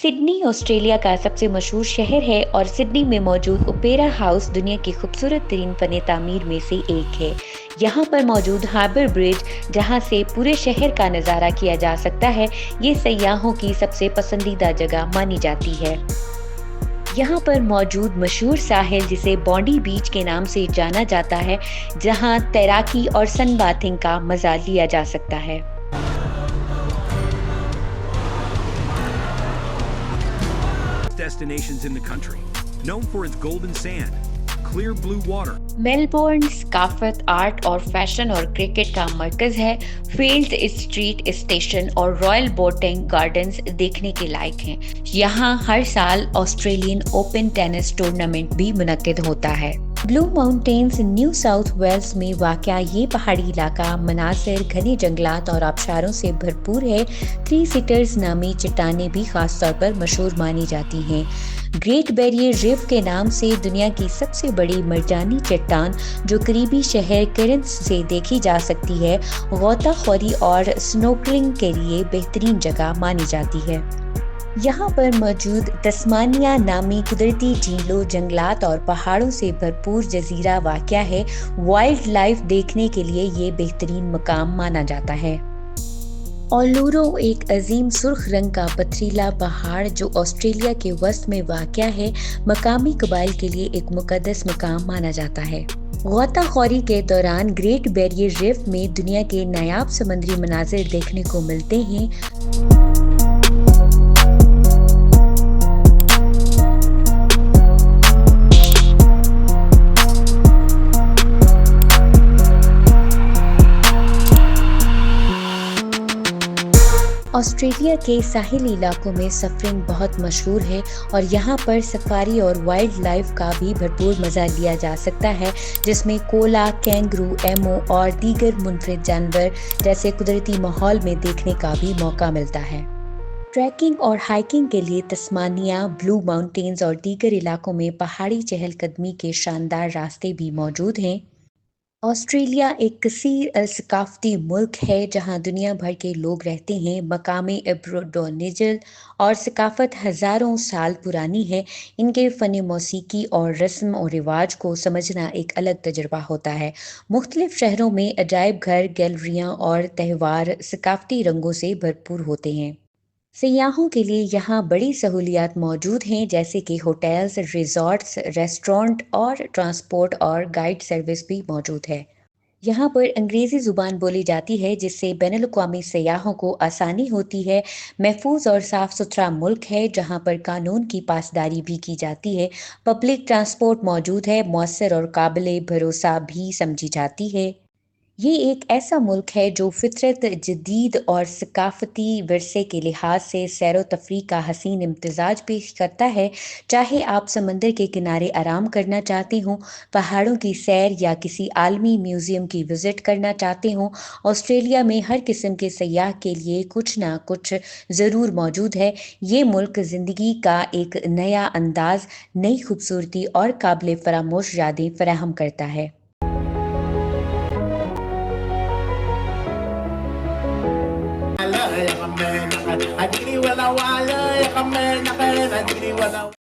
Sydney Australia का सबसे मशहूर शहर है और सिडनी में मौजूद ओपेरा हाउस दुनिया की खूबसूरत तरीन फन तामीर में से एक है। यहाँ पर मौजूद हार्बर ब्रिज, जहाँ से पूरे शहर का नज़ारा किया जा सकता है, ये सयाहों की सबसे पसंदीदा जगह मानी जाती है। यहाँ पर मौजूद मशहूर साहिल, जिसे बॉन्डी बीच के नाम से जाना जाता है, जहाँ तैराकी और सन बाथिंग का मजा लिया जा सकता है। Destinations in the country, known for its golden sand, clear blue water. Melbourne सकाफत, आर्ट और फैशन और क्रिकेट का मरकज है। फील्ड स्ट्रीट स्टेशन और रॉयल बोटिंग गार्डन्स देखने के लायक हैं। यहाँ हर साल ऑस्ट्रेलियन ओपन टेनिस टूर्नामेंट भी मुनक्किद होता है। Blue Mountains New South Wales में वाक़या ये पहाड़ी इलाका मनासिर, घने जंगलात और आबशारों से भरपूर है। थ्री सीटर्स नामी चट्टानें भी खास तौर पर मशहूर मानी जाती हैं। ग्रेट बैरियर रीफ के नाम से दुनिया की सबसे बड़ी मरजानी चट्टान, जो करीबी शहर केरन्स से देखी जा सकती है, गौताखोरी और स्नोकलिंग के लिए बेहतरीन जगह मानी जाती है। यहाँ पर मौजूद तस्मानिया नामी कुदरती झीलों, जंगलात और पहाड़ों से भरपूर जजीरा वाक़या है। वाइल्ड लाइफ देखने के लिए ये बेहतरीन मकाम माना जाता है। ओलूरो एक अजीम सुर्ख रंग का पथरीला पहाड़ जो ऑस्ट्रेलिया के वस्त में वाक़या है, मकामी कबाइल के लिए एक मुकद्दस मकाम माना जाता है। गौताखोरी के दौरान ग्रेट बैरियर रीफ में दुनिया के नायाब समुद्री मनाजिर देखने को मिलते हैं। ऑस्ट्रेलिया के साहिली इलाकों में सफरिंग बहुत मशहूर है और यहाँ पर सफारी और वाइल्ड लाइफ का भी भरपूर मज़ा लिया जा सकता है, जिसमें कोला, कैंगरू, एमो और दीगर मुनफरिद जानवर जैसे कुदरती माहौल में देखने का भी मौका मिलता है। ट्रैकिंग और हाइकिंग के लिए तस्मानिया, ब्लू माउंटेन्स और दीगर इलाकों में पहाड़ी चहलकदमी के शानदार रास्ते भी मौजूद हैं। ऑस्ट्रेलिया एक कसीर सकाफती मुल्क है जहां दुनिया भर के लोग रहते हैं। मकामी एब्रोडोनिजल और सकाफत हज़ारों साल पुरानी है। इनके फ़न मौसीकी और रस्म और रिवाज को समझना एक अलग तजुर्बा होता है। मुख्तलिफ शहरों में अजायब घर, गैलरियाँ और त्यौहार सकाफती रंगों से भरपूर होते हैं। सयाहों के लिए यहाँ बड़ी सहूलियात मौजूद हैं, जैसे कि होटल्स, रिजॉर्ट्स, रेस्टोरेंट और ट्रांसपोर्ट और गाइड सर्विस भी मौजूद है। यहाँ पर अंग्रेज़ी ज़ुबान बोली जाती है, जिससे बैनुल-अक़वामी सयाहों को आसानी होती है। महफूज और साफ़ सुथरा मुल्क है जहाँ पर कानून की पासदारी भी की जाती है। पब्लिक ट्रांसपोर्ट मौजूद है, मौसर और काबिल भरोसा भी समझी जाती है। ये एक ऐसा मुल्क है जो फितरत जदीद और सकाफती विरसे के लिहाज से सैर व तफरीह का हसीन इम्तिजाज पेश करता है। चाहे आप समंदर के किनारे आराम करना चाहते हों, पहाड़ों की सैर या किसी आलमी म्यूज़ियम की विज़िट करना चाहते हों, ऑस्ट्रेलिया में हर किस्म के सयाह के लिए कुछ ना कुछ ज़रूर मौजूद है। ये मुल्क ज़िंदगी का एक नया अंदाज़, नई खूबसूरती और काबिल फरामोश यादें फराहम करता है। I love you, man. I did it well, I want you, man. I did it well.